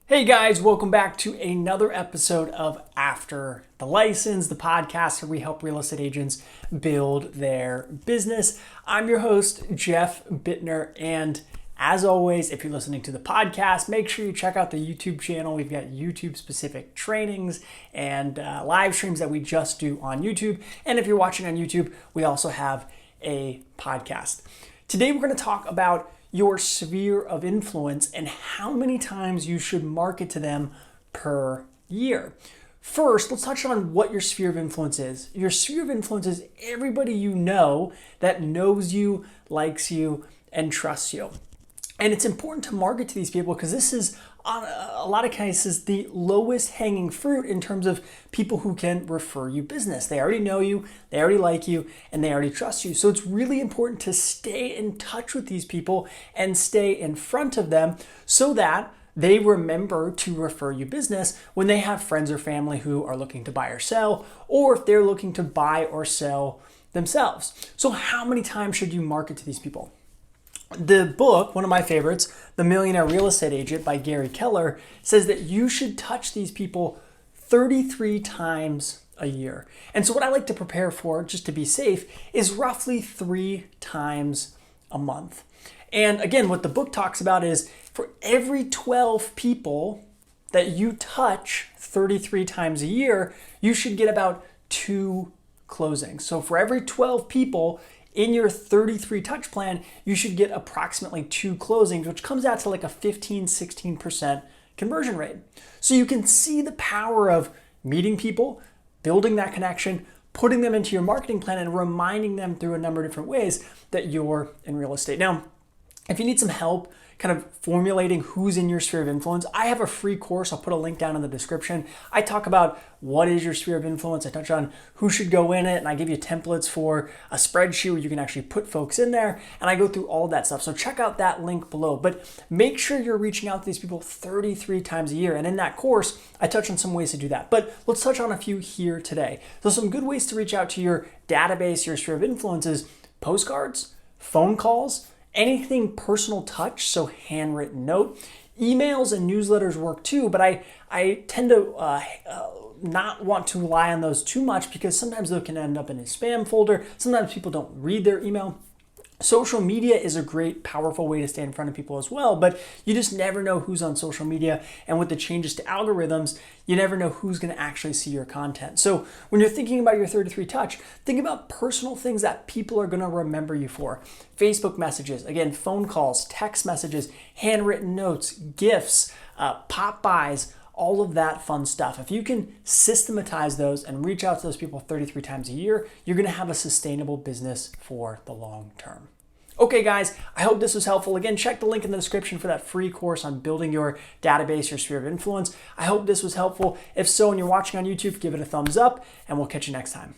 Hey guys, welcome back to another episode of After the License, the podcast where we help real estate agents build their business. I'm your host, Jeff Buettner, and as always, if you're listening to the podcast, make sure you check out the YouTube channel. We've got YouTube-specific trainings and live streams that we just do on YouTube. And if you're watching on YouTube, we also have a podcast. Today, we're going to talk about your sphere of influence and how many times you should market to them per year. First, let's touch on what your sphere of influence is. Your sphere of influence is everybody you know that knows you, likes you, and trusts you. And it's important to market to these people because this is, on a lot of cases, the lowest hanging fruit in terms of people who can refer you business. They already know you, they already like you, and they already trust you. So it's really important to stay in touch with these people and stay in front of them so that they remember to refer you business when they have friends or family who are looking to buy or sell, or if they're looking to buy or sell themselves. So how many times should you market to these people? The book, one of my favorites, The Millionaire Real Estate Agent by Gary Keller, says that you should touch these people 33 times a year. And so what I like to prepare for, just to be safe, is roughly 3 times a month. And again, what the book talks about is for every 12 people that you touch 33 times a year, you should get about 2 closings. So for every 12 people in your 33 touch plan, you should get approximately 2 closings, which comes out to like a 15-16% conversion rate. So you can see the power of meeting people, building that connection, putting them into your marketing plan, and reminding them through a number of different ways that you're in real estate. Now, if you need some help kind of formulating who's in your sphere of influence, I have a free course. I'll put a link down in the description. I talk about what is your sphere of influence. I touch on who should go in it, and I give you templates for a spreadsheet where you can actually put folks in there, and I go through all that stuff. So check out that link below. But make sure you're reaching out to these people 33 times a year. And in that course, I touch on some ways to do that. But let's touch on a few here today. So some good ways to reach out to your database, your sphere of influence is postcards, phone calls, anything personal touch, so handwritten note. Emails and newsletters work too, but I tend to not want to rely on those too much because sometimes they can end up in a spam folder. Sometimes people don't read their email. Social media is a great, powerful way to stay in front of people as well, but you just never know who's on social media. And with the changes to algorithms, you never know who's going to actually see your content. So when you're thinking about your 33 touch, think about personal things that people are going to remember you for. Facebook messages, again, phone calls, text messages, handwritten notes, gifts, pop buys, all of that fun stuff. If you can systematize those and reach out to those people 33 times a year, you're gonna have a sustainable business for the long term. Okay guys, I hope this was helpful. Again, check the link in the description for that free course on building your database, your sphere of influence. I hope this was helpful. If so, and you're watching on YouTube, give it a thumbs up, and we'll catch you next time.